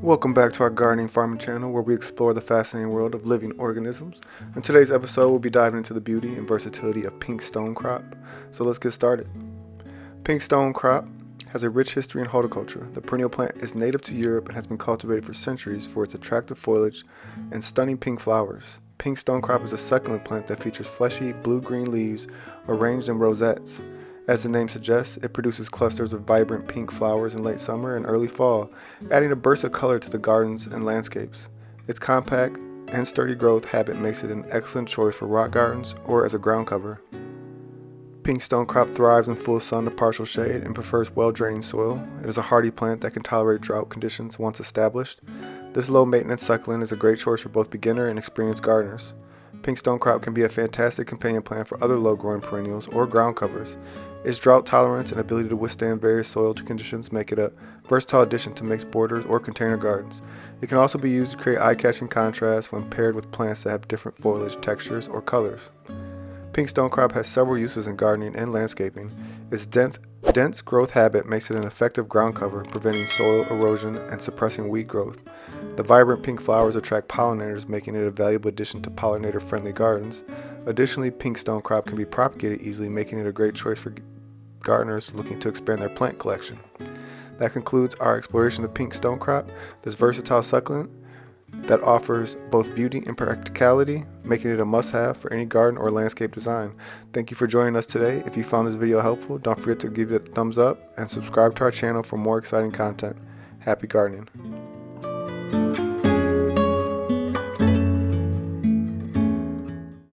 Welcome back to our gardening farming channel where we explore the fascinating world of living organisms. In today's episode, we'll be diving into the beauty and versatility of pink stonecrop. So let's get started. Pink stonecrop has a rich history in horticulture. The perennial plant is native to Europe and has been cultivated for centuries for its attractive foliage and stunning pink flowers. Pink stonecrop is a succulent plant that features fleshy blue-green leaves arranged in rosettes. As the name suggests, it produces clusters of vibrant pink flowers in late summer and early fall, adding a burst of color to the gardens and landscapes. Its compact and sturdy growth habit makes it an excellent choice for rock gardens or as a ground cover. Pink stonecrop thrives in full sun to partial shade and prefers well-draining soil. It is a hardy plant that can tolerate drought conditions once established. This low-maintenance succulent is a great choice for both beginner and experienced gardeners. Pink stonecrop can be a fantastic companion plant for other low-growing perennials or ground covers. Its drought tolerance and ability to withstand various soil conditions make it a versatile addition to mixed borders or container gardens. It can also be used to create eye-catching contrast when paired with plants that have different foliage textures or colors. Pink stonecrop has several uses in gardening and landscaping. Its dense growth habit makes it an effective ground cover, preventing soil erosion and suppressing weed growth. The vibrant pink flowers attract pollinators, making it a valuable addition to pollinator-friendly gardens. Additionally, pink stonecrop can be propagated easily, making it a great choice for gardeners looking to expand their plant collection. That concludes our exploration of pink stonecrop, this versatile succulent that offers both beauty and practicality, making it a must-have for any garden or landscape design. Thank you for joining us today. If you found this video helpful, don't forget to give it a thumbs up and subscribe to our channel for more exciting content. Happy gardening.